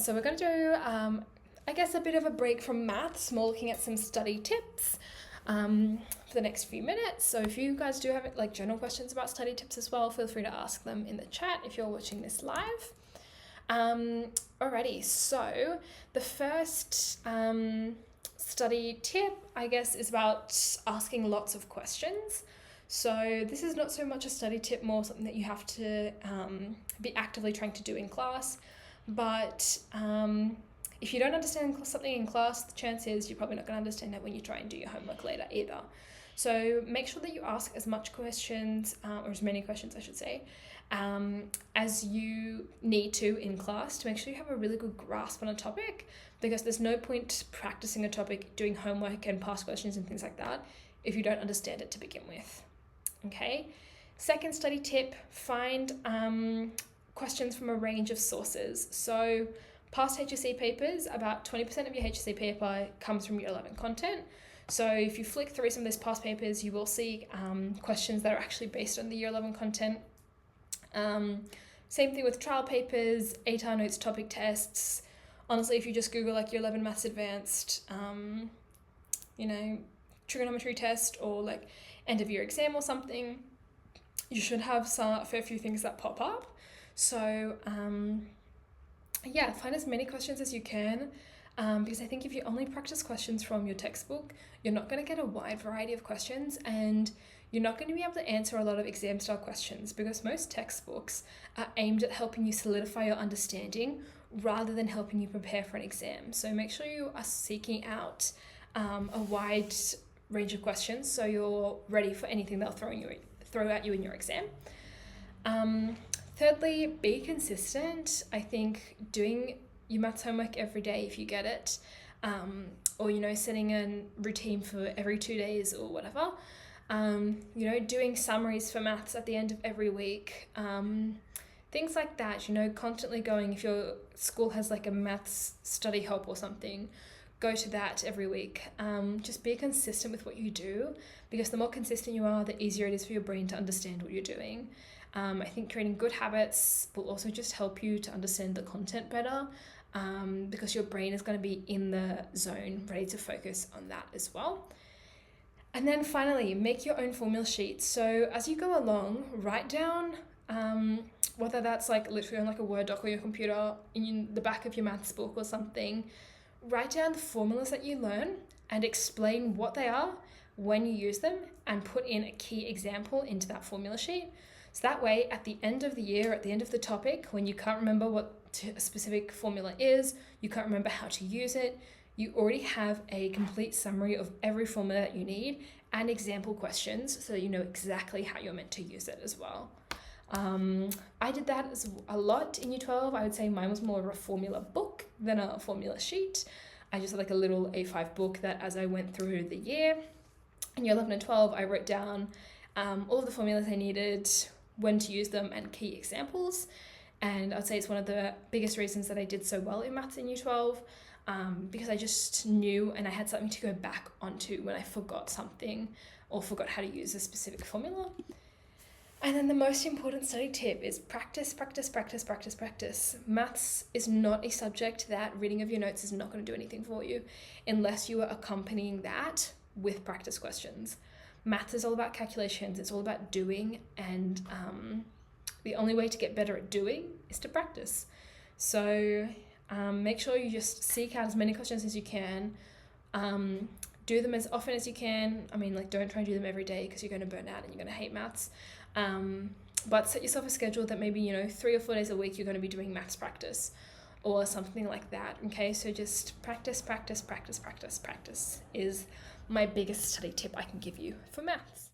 So we're going to do, I guess, a bit of a break from maths, more looking at some study tips for the next few minutes. So if you guys do have like general questions about study tips as well, feel free to ask them in the chat if you're watching this live. Alrighty, so the first study tip, I guess, is about asking lots of questions. So this is not so much a study tip, more something that you have to be actively trying to do in class. But if you don't understand something in class, the chance is you're probably not going to understand it when you try and do your homework later either. So make sure that you ask as much questions, or as many questions I should say, as you need to in class to make sure you have a really good grasp on a topic, because there's no point practicing a topic, doing homework and past questions and things like that if you don't understand it to begin with. Okay. Second study tip, find questions from a range of sources. So past HSC papers, about 20% of your HSC paper comes from year 11 content. So if you flick through some of these past papers, you will see questions that are actually based on the year 11 content. Same thing with trial papers, ATAR notes, topic tests. Honestly, if you just Google like year 11 maths advanced, trigonometry test or like end of year exam or something, you should have a fair few things that pop up. So find as many questions as you can, because I think if you only practice questions from your textbook, you're not going to get a wide variety of questions, and you're not going to be able to answer a lot of exam style questions, because most textbooks are aimed at helping you solidify your understanding rather than helping you prepare for an exam. So make sure you are seeking out a wide range of questions so you're ready for anything they'll throw at you in your exam. Thirdly, be consistent. I think doing your maths homework every day if you get it, or setting a routine for every 2 days or whatever, doing summaries for maths at the end of every week, things like that, constantly going. If your school has like a maths study help or something, go to that every week. Just be consistent with what you do, because the more consistent you are, the easier it is for your brain to understand what you're doing. I think creating good habits will also just help you to understand the content better, because your brain is going to be in the zone, ready to focus on that as well. And then finally, make your own formula sheets. So as you go along, write down, whether that's like literally on like a Word doc or your computer, in the back of your maths book or something, write down the formulas that you learn and explain what they are, when you use them, and put in a key example into that formula sheet. So that way, at the end of the year, at the end of the topic, when you can't remember what a specific formula is, you can't remember how to use it, you already have a complete summary of every formula that you need and example questions, so you know exactly how you're meant to use it as well. I did that a lot in Year 12. I would say mine was more of a formula book than a formula sheet. I just had like a little A5 book that as I went through the year, in Year 11 and 12, I wrote down all of the formulas I needed, when to use them, and key examples. And I'd say it's one of the biggest reasons that I did so well in maths in Year 12, because I just knew and I had something to go back onto when I forgot something or forgot how to use a specific formula. And then the most important study tip is practice, practice, practice, practice, practice. Maths is not a subject that reading of your notes is not going to do anything for you unless you are accompanying that with practice questions. Maths is all about calculations. It's all about doing, and the only way to get better at doing is to practice. So make sure you just seek out as many questions as you can. Do them as often as you can. I mean, like, don't try and do them every day because you're going to burn out and you're going to hate maths. But set yourself a schedule that maybe, 3 or 4 days a week you're going to be doing maths practice or something like that. Okay, so just practice, practice, practice, practice, practice is my biggest study tip I can give you for maths.